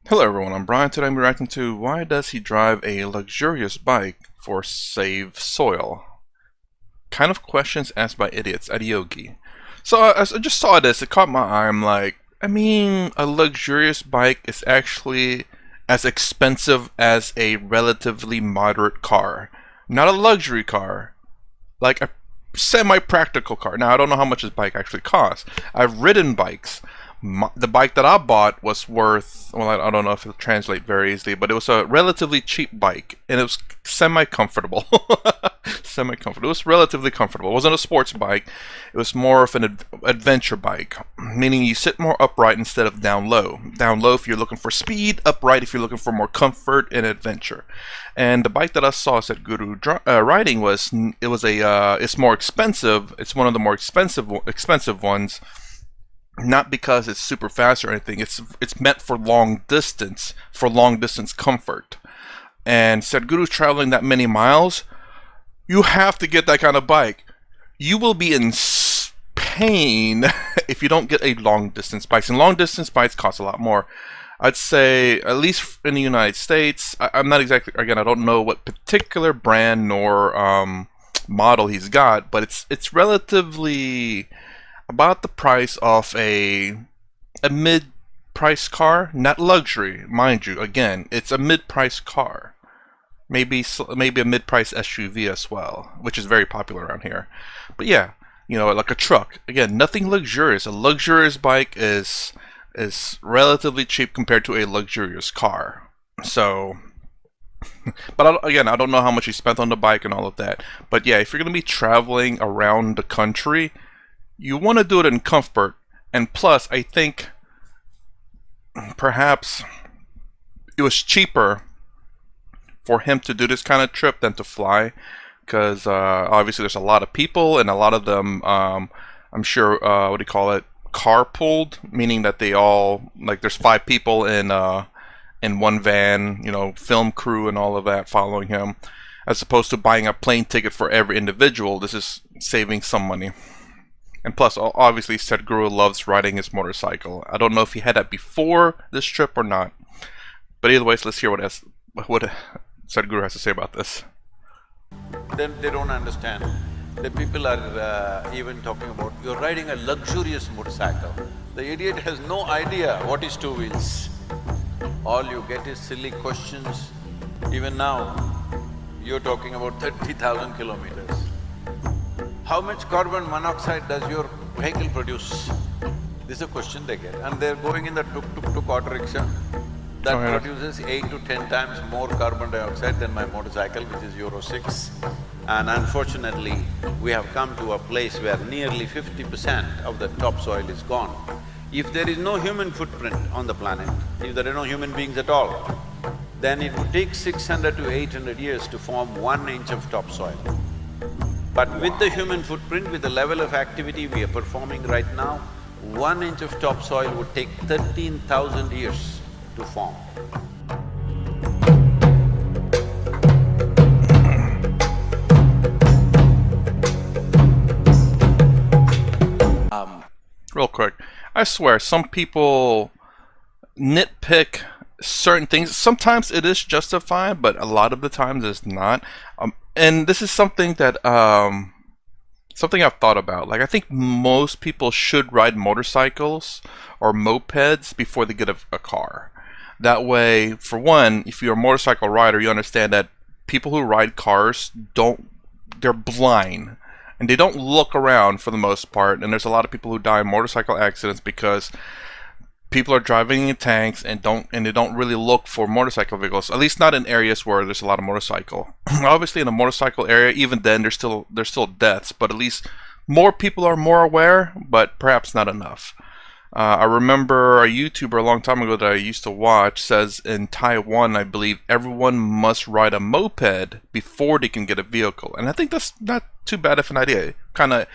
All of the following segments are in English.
Hello everyone, I'm Brian. Today I'm reacting to why does he drive a luxurious bike for save soil? Kind of questions asked by idiots, Adiyogi. So as I just saw this, it caught my eye. I'm like, a luxurious bike is actually as expensive as a relatively moderate car. Not a luxury car, like a semi-practical car. Now I don't know how much this bike actually costs. I've ridden bikes. The bike that I bought was worth, well, I don't know if it'll translate very easily, but it was a relatively cheap bike, and it was semi-comfortable. Semi-comfortable. It was relatively comfortable. It wasn't a sports bike. It was more of an adventure bike, meaning you sit more upright instead of down low. Down low if you're looking for speed, upright if you're looking for more comfort and adventure. And the bike that I saw Sadhguru riding it's more expensive. It's one of the more expensive ones. Not because it's super fast or anything. It's meant for long distance comfort. And Sadhguru's traveling that many miles. You have to get that kind of bike. You will be in pain if you don't get a long distance bike. And long distance bikes cost a lot more. I'd say, at least in the United States, I'm not exactly, again, I don't know what particular brand nor model he's got, but it's relatively about the price of a mid-price car, not luxury, mind you. Again, it's a mid-price car, maybe a mid-price SUV as well, which is very popular around here. But yeah, like a truck. Again, nothing luxurious. A luxurious bike is relatively cheap compared to a luxurious car. So, but again, I don't know how much he spent on the bike and all of that. But yeah, if you're gonna be traveling around the country, you want to do it in comfort, and plus, I think perhaps it was cheaper for him to do this kind of trip than to fly, because obviously there's a lot of people, and a lot of them, I'm sure, what do you call it, carpooled, meaning that they all, like, there's 5 people in one van, film crew and all of that following him, as opposed to buying a plane ticket for every individual. This is saving some money. And plus, obviously, Sadhguru loves riding his motorcycle. I don't know if he had that before this trip or not. But either way, let's hear what Sadhguru has to say about this. Then they don't understand. The people are even talking about, you're riding a luxurious motorcycle. The idiot has no idea what is 2 wheels. All you get is silly questions. Even now, you're talking about 30,000 kilometers. How much carbon monoxide does your vehicle produce? This is a question they get. And they're going in the tuk-tuk auto rickshaw. That produces 8 to 10 times more carbon dioxide than my motorcycle, which is Euro 6. And unfortunately, we have come to a place where nearly 50% of the topsoil is gone. If there is no human footprint on the planet, if there are no human beings at all, then it would take 600 to 800 years to form 1 inch of topsoil. But with the human footprint, with the level of activity we are performing right now, 1 inch of topsoil would take 13,000 years to form. Real quick, I swear, some people nitpick certain things. Sometimes it is justified, but a lot of the times it's not. And this is something that something I've thought about. Like, I think most people should ride motorcycles or mopeds before they get a car. That way, for one, if you're a motorcycle rider, you understand that people who ride cars they're blind and they don't look around for the most part. And there's a lot of people who die in motorcycle accidents because people are driving in tanks and they don't really look for motorcycle vehicles, at least not in areas where there's a lot of motorcycle. Obviously in a motorcycle area, even then there's still deaths, but at least more people are more aware, but perhaps not enough. I remember a YouTuber a long time ago that I used to watch says in Taiwan, I believe, everyone must ride a moped before they can get a vehicle. And I think that's not too bad of an idea. It kind of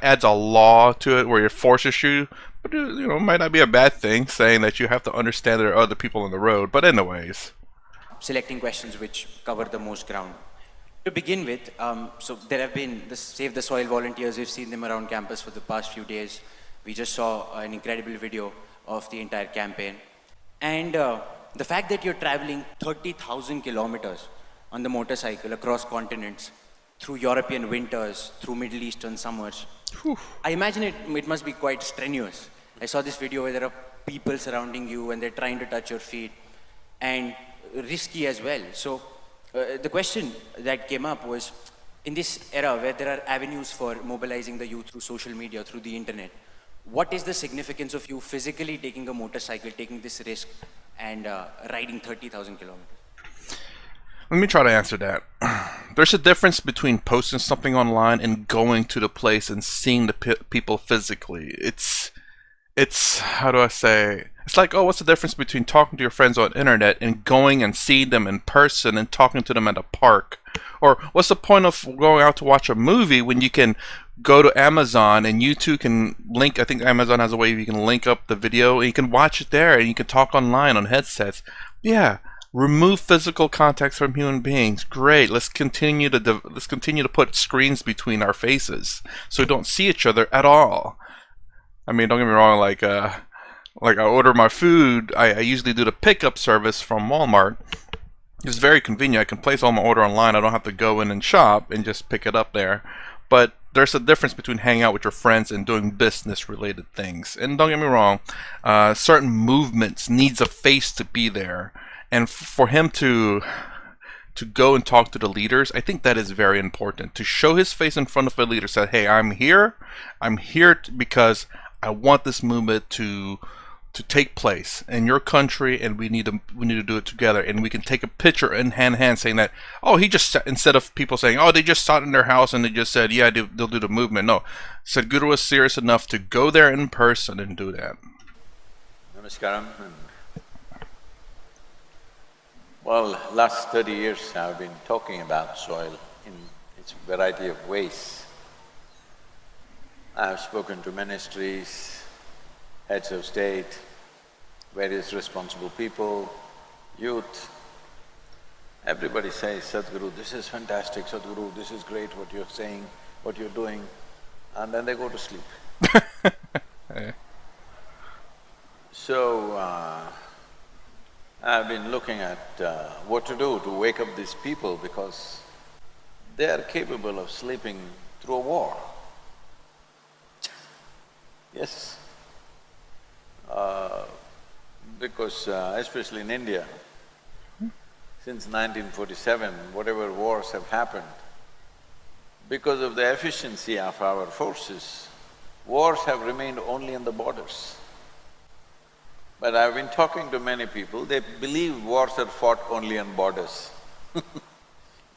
adds a law to it where it forces you, but it might not be a bad thing saying that you have to understand there are other people on the road. But anyways. Selecting questions which cover the most ground. To begin with, so there have been the Save the Soil volunteers. We've seen them around campus for the past few days. We just saw an incredible video of the entire campaign. And the fact that you're traveling 30,000 kilometers on the motorcycle across continents, through European winters, through Middle Eastern summers, I imagine it must be quite strenuous. I saw this video where there are people surrounding you and they're trying to touch your feet, and risky as well. So the question that came up was, in this era where there are avenues for mobilizing the youth through social media, through the internet, what is the significance of you physically taking a motorcycle, taking this risk, and riding 30,000 kilometers? Let me try to answer that. There's a difference between posting something online and going to the place and seeing the people physically. It's how do I say? It's like, oh, what's the difference between talking to your friends on the internet and going and seeing them in person and talking to them at a park? Or what's the point of going out to watch a movie when you can go to Amazon and you two can link? I think Amazon has a way you can link up the video and you can watch it there and you can talk online on headsets. Yeah. Remove physical contact from human beings. Great. Let's continue to put screens between our faces so we don't see each other at all. I mean, don't get me wrong. Like I order my food. I usually do the pickup service from Walmart. It's very convenient. I can place all my order online. I don't have to go in and shop and just pick it up there. But there's a difference between hanging out with your friends and doing business-related things. And don't get me wrong. Certain movements needs a face to be there. And for him to go and talk to the leaders, I think that is very important. To show his face in front of a leader, say, "Hey, I'm here because I want this movement to take place in your country, and we need to do it together. And we can take a picture in hand saying that, oh, he just sat," instead of people saying, "Oh, they just sat in their house and they just said, yeah, they'll do the movement." No, Sadhguru was serious enough to go there in person and do that. Namaskaram. Well, last 30 years I've been talking about soil in its variety of ways. I've spoken to ministries, heads of state, various responsible people, youth. Everybody says, "Sadhguru, this is fantastic, Sadhguru, this is great what you're saying, what you're doing," and then they go to sleep. So, I've been looking at what to do to wake up these people, because they are capable of sleeping through a war. Yes. Because especially in India, since 1947, whatever wars have happened, because of the efficiency of our forces, wars have remained only on the borders. But I've been talking to many people, they believe wars are fought only on borders.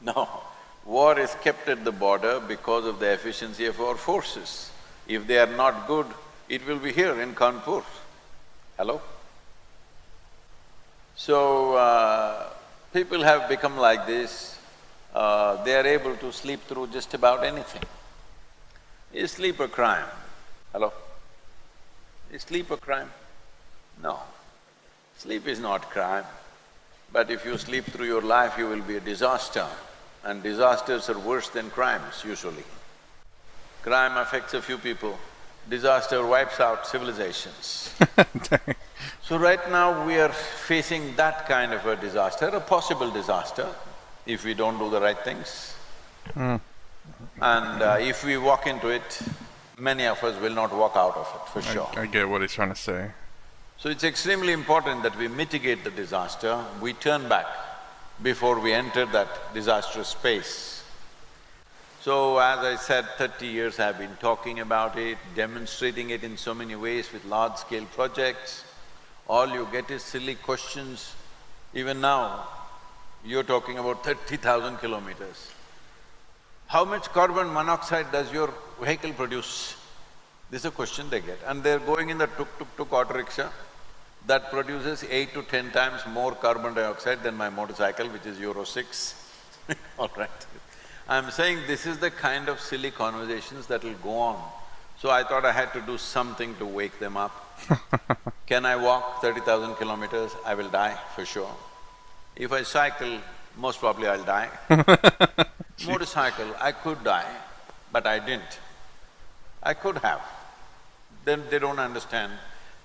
No, war is kept at the border because of the efficiency of our forces. If they are not good, it will be here in Kanpur. Hello? So, people have become like this, they are able to sleep through just about anything. Is sleep a crime? Hello? Is sleep a crime? No. Sleep is not crime, but if you sleep through your life, you will be a disaster, and disasters are worse than crimes usually. Crime affects a few people, disaster wipes out civilizations. So right now we are facing that kind of a disaster, a possible disaster, if we don't do the right things. And if we walk into it, many of us will not walk out of it, for sure. I get what he's trying to say. So it's extremely important that we mitigate the disaster, we turn back before we enter that disastrous space. So as I said, 30 years I've been talking about it, demonstrating it in so many ways with large-scale projects. All you get is silly questions. Even now, you're talking about 30,000 kilometers. How much carbon monoxide does your vehicle produce? This is a question they get. And they're going in the tuk-tuk auto rickshaw that produces 8 to 10 times more carbon dioxide than my motorcycle, which is Euro 6. All right. I'm saying this is the kind of silly conversations that will go on. So I thought I had to do something to wake them up. Can I walk 30,000 kilometers? I will die for sure. If I cycle, most probably I'll die. Motorcycle, I could die, but I didn't. I could have. Then they don't understand.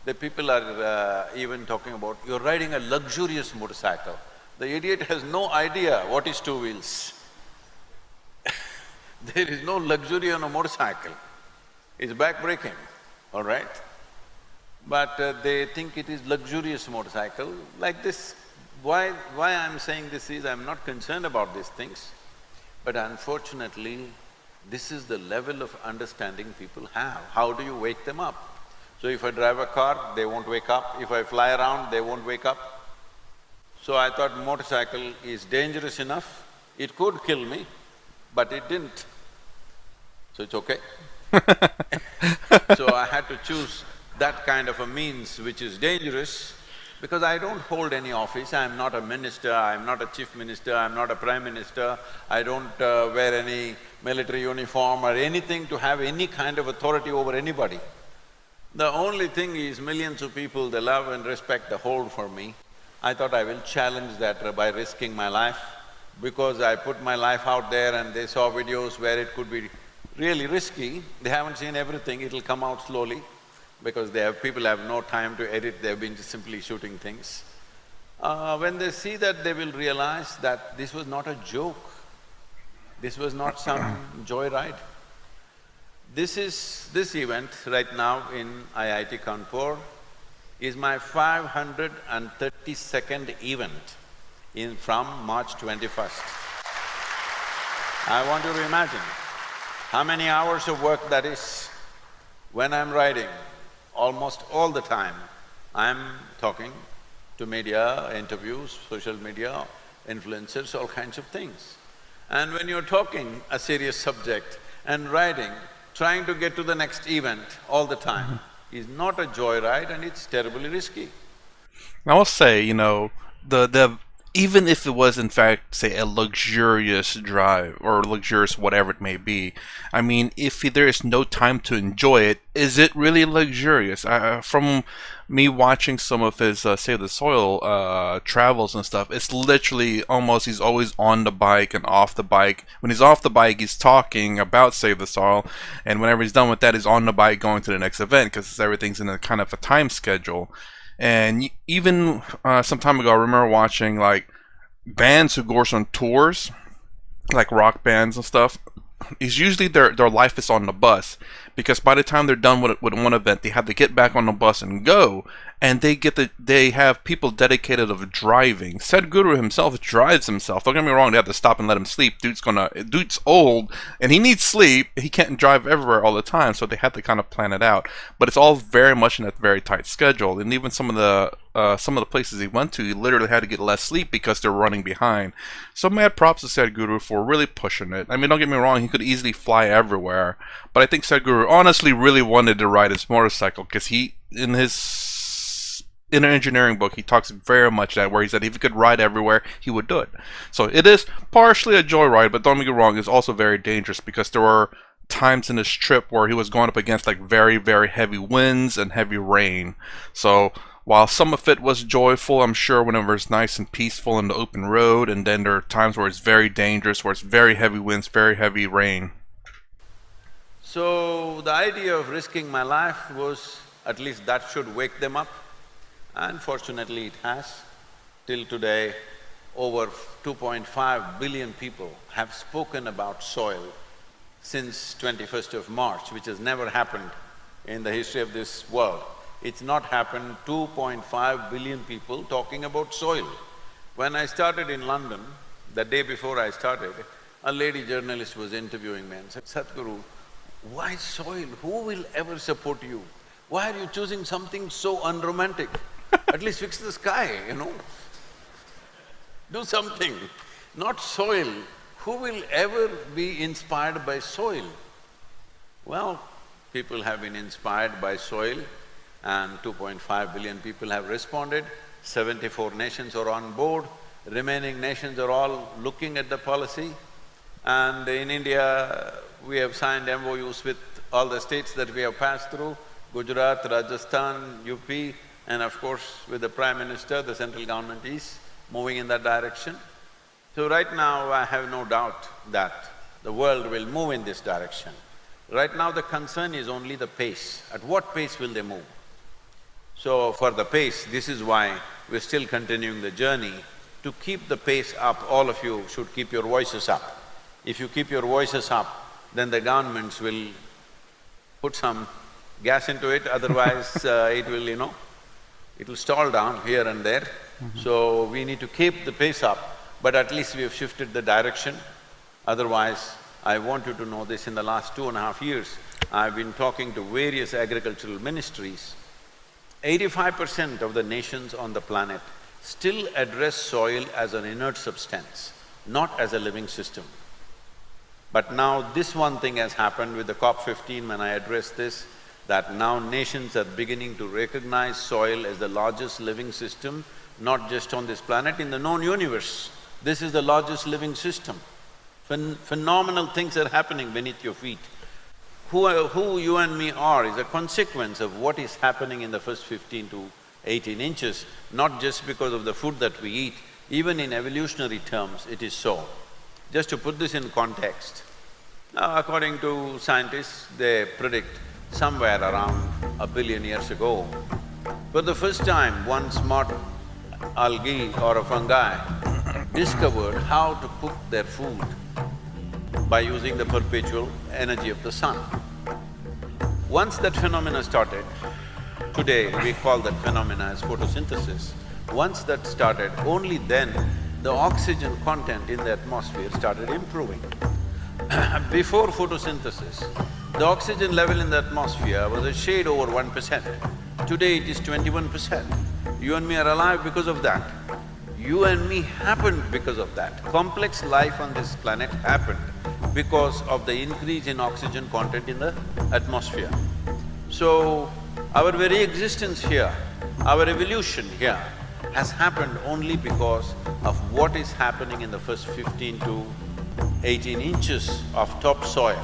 The people are even talking about, you're riding a luxurious motorcycle. The idiot has no idea what is two wheels. There is no luxury on a motorcycle. It's back-breaking, all right? But they think it is luxurious motorcycle like this. Why I'm saying this is, I'm not concerned about these things, but unfortunately, this is the level of understanding people have. How do you wake them up? So if I drive a car, they won't wake up. If I fly around, they won't wake up. So I thought motorcycle is dangerous enough, it could kill me, but it didn't. So it's okay. So I had to choose that kind of a means which is dangerous, because I don't hold any office, I'm not a minister, I'm not a chief minister, I'm not a prime minister, I don't wear any military uniform or anything to have any kind of authority over anybody. The only thing is millions of people, they love and respect the hold for me. I thought I will challenge that by risking my life, because I put my life out there and they saw videos where it could be really risky. They haven't seen everything, it'll come out slowly, because people have no time to edit, they've been just simply shooting things. When they see that, they will realize that this was not a joke, this was not some joyride. This event right now in IIT Kanpur is my 532nd event from March 21st. I want you to imagine how many hours of work that is. When I'm riding, almost all the time, I'm talking to media, interviews, social media, influencers, all kinds of things. And when you're talking a serious subject and riding, trying to get to the next event all the time is not a joyride, and it's terribly risky. I will say, even if it was in fact, say, a luxurious drive or luxurious whatever it may be, I mean, if there is no time to enjoy it, is it really luxurious? From me watching some of his Save the Soil travels and stuff, it's literally almost he's always on the bike and off the bike. When he's off the bike, he's talking about Save the Soil, and whenever he's done with that, he's on the bike going to the next event, because everything's in a kind of a time schedule. And even some time ago, I remember watching like bands who goes on tours, like rock bands and stuff. Is usually their life is on the bus, because by the time they're done with one event, they have to get back on the bus and go, and they have people dedicated of driving. Sadhguru himself drives himself. Don't get me wrong, they have to stop and let him sleep. Dude's old and he needs sleep. He can't drive everywhere all the time, so they have to kind of plan it out. But it's all very much in a very tight schedule. And even some of the places he went to, he literally had to get less sleep because they're running behind. So mad props to Sadhguru for really pushing it. I mean, don't get me wrong, he could easily fly everywhere, but I think Sadhguru honestly really wanted to ride his motorcycle, because he, in an engineering book, he talks very much that, where he said if he could ride everywhere, he would do it. So it is partially a joyride, but don't get me wrong, it's also very dangerous, because there were times in this trip where he was going up against like very, very heavy winds and heavy rain. So while some of it was joyful, I'm sure whenever it's nice and peaceful in the open road, and then there are times where it's very dangerous, where it's very heavy winds, very heavy rain. So the idea of risking my life was, at least that should wake them up. Unfortunately, it has. Till today, over 2.5 billion people have spoken about soil since 21st of March, which has never happened in the history of this world. It's not happened, 2.5 billion people talking about soil. When I started in London, the day before I started, a lady journalist was interviewing me and said, "Sadhguru, why soil? Who will ever support you? Why are you choosing something so unromantic? At least fix the sky, Do something, not soil. Who will ever be inspired by soil?" Well, people have been inspired by soil, and 2.5 billion people have responded. 74 nations are on board, remaining nations are all looking at the policy. And in India, we have signed MOUs with all the states that we have passed through, Gujarat, Rajasthan, UP, and of course with the Prime Minister, the central government is moving in that direction. So right now, I have no doubt that the world will move in this direction. Right now, the concern is only the pace. At what pace will they move? So for the pace, this is why we're still continuing the journey. To keep the pace up, all of you should keep your voices up. If you keep your voices up, then the governments will put some gas into it, otherwise it will, it will stall down here and there. So we need to keep the pace up, but at least we have shifted the direction. Otherwise, I want you to know this, in the last 2.5 years, I've been talking to various agricultural ministries. 85% of the nations on the planet still address soil as an inert substance, not as a living system. But now this one thing has happened with the COP15 when I addressed this, that now nations are beginning to recognize soil as the largest living system, not just on this planet, in the known universe. This is the largest living system. Phenomenal things are happening beneath your feet. Who you and me are is a consequence of what is happening in the first 15 to 18 inches, not just because of the food that we eat, even in evolutionary terms, it is so. Just to put this in context, according to scientists, they predict somewhere around 1 billion years ago, for the first time, one smart algae or a fungi discovered how to cook their food by using the perpetual energy of the sun. Once that phenomena started, today we call that phenomena as photosynthesis. Once that started, only then the oxygen content in the atmosphere started improving. Before photosynthesis, the oxygen level in the atmosphere was a shade over 1%. Today it is 21%. You and me are alive because of that. You and me happened because of that. Complex life on this planet happened because of the increase in oxygen content in the atmosphere. So, our very existence here, our evolution here has happened only because of what is happening in the first 15 to 18 inches of topsoil.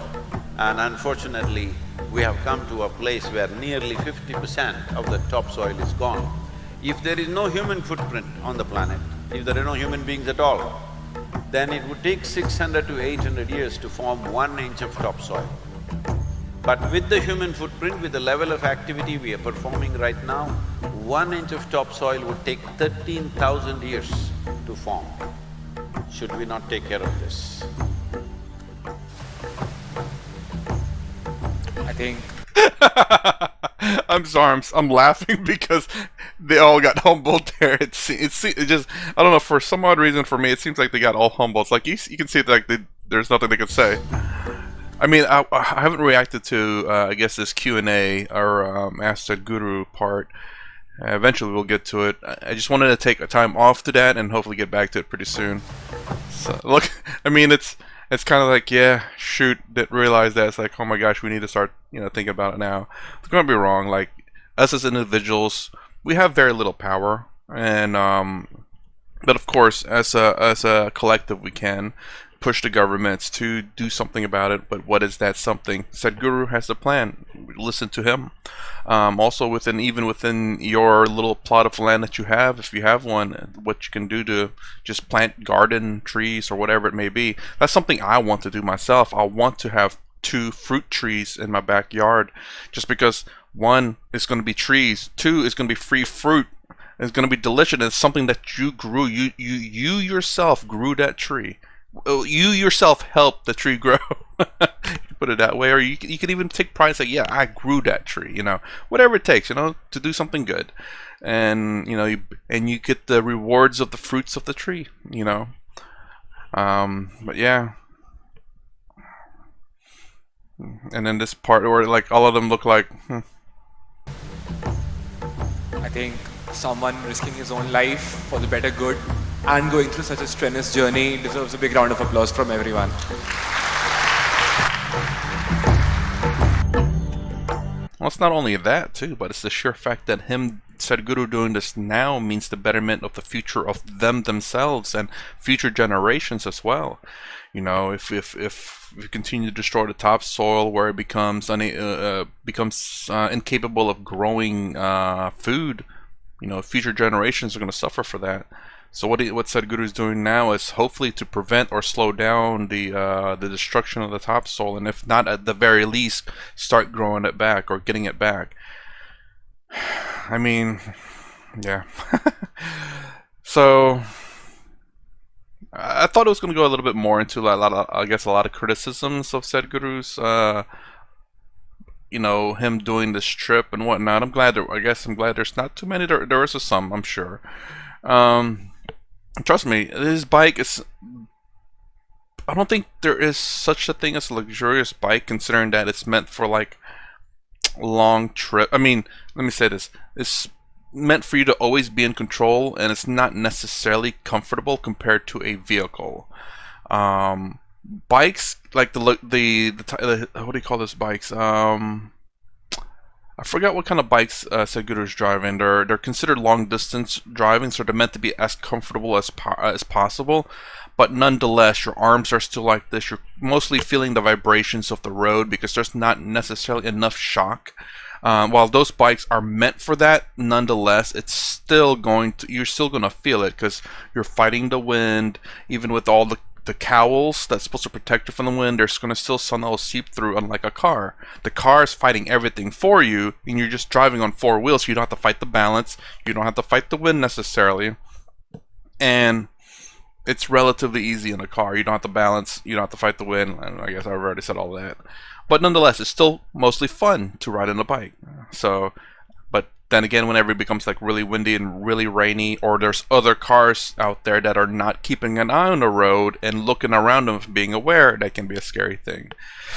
And unfortunately, we have come to a place where nearly 50% of the topsoil is gone. If there is no human footprint on the planet, if there are no human beings at all, then it would take 600 to 800 years to form 1 inch of topsoil. But with the human footprint, with the level of activity we are performing right now, 1 inch of topsoil would take 13,000 years to form. Should we not take care of this? I think I'm sorry, I'm laughing because they all got humbled there. It just, I don't know, for some odd reason for me, it seems like they got all humbled. It's like you can see like there's nothing they can say. I mean, I haven't reacted to, I guess, this Q&A or Ask the Guru part. Eventually we'll get to it. I just wanted to take a time off to that and hopefully get back to it pretty soon. So, look, I mean, it's kind of like, yeah, shoot, didn't realize that. It's like, oh my gosh, we need to start, thinking about it now. It's gonna be wrong. Like, us as individuals, we have very little power, and but of course, as a collective, we can push the governments to do something about it. But what is that something? Sadhguru has a plan. Listen to him. Also, even within your little plot of land that you have, if you have one, what you can do to just plant garden trees or whatever it may be. That's something I want to do myself. I want to have 2 fruit trees in my backyard, just because 1 is going to be trees, 2 is going to be free fruit. It's going to be delicious. It's something that you grew. You yourself grew that tree. You yourself helped the tree grow. You put it that way, or you can even take pride and say, yeah, I grew that tree, whatever it takes, to do something good. And, you get the rewards of the fruits of the tree, but yeah. And then this part where like all of them look like, I think someone risking his own life for the better good and going through such a strenuous journey deserves a big round of applause from everyone. Well, it's not only that too, but it's the sheer fact that him, Sadhguru, doing this now means the betterment of the future of them themselves and future generations as well. If we continue to destroy the topsoil where it becomes incapable of growing food, future generations are going to suffer for that. So what Sadhguru is doing now is hopefully to prevent or slow down the destruction of the topsoil, and if not, at the very least, start growing it back or getting it back. I mean, yeah. So I thought it was going to go a little bit more into a lot of, I guess, a lot of criticisms of Sadhguru's, him doing this trip and whatnot. I guess I'm glad there's not too many. There is some, I'm sure. Um, Trust me, his bike is. I don't think there is such a thing as a luxurious bike, considering that it's meant for like long trip. I mean, let me say this: it's meant for you to always be in control, and it's not necessarily comfortable compared to a vehicle. Um, Bikes like the what do you call those bikes? I forgot what kind of bikes Seguru's driving. They're considered long distance driving, so they're meant to be as comfortable as possible. But nonetheless, your arms are still like this. You're mostly feeling the vibrations of the road because there's not necessarily enough shock. While those bikes are meant for that, nonetheless, you're still going to feel it because you're fighting the wind. Even with all the cowls that's supposed to protect you from the wind, there's going to still somehow seep through, unlike a car. The car is fighting everything for you, and you're just driving on four wheels, so you don't have to fight the balance. You don't have to fight the wind necessarily. And it's relatively easy in a car. You don't have to balance, you don't have to fight the wind. And I guess I've already said all that. But nonetheless, it's still mostly fun to ride on a bike. So, but then again, whenever it becomes like really windy and really rainy, or there's other cars out there that are not keeping an eye on the road and looking around them, being aware, that can be a scary thing.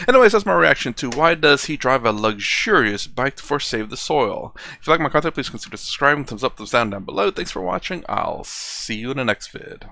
Anyways, that's my reaction to why does he drive a luxurious bike for Save the Soil. If you like my content, please consider subscribing, thumbs up, thumbs down below. Thanks for watching. I'll see you in the next vid.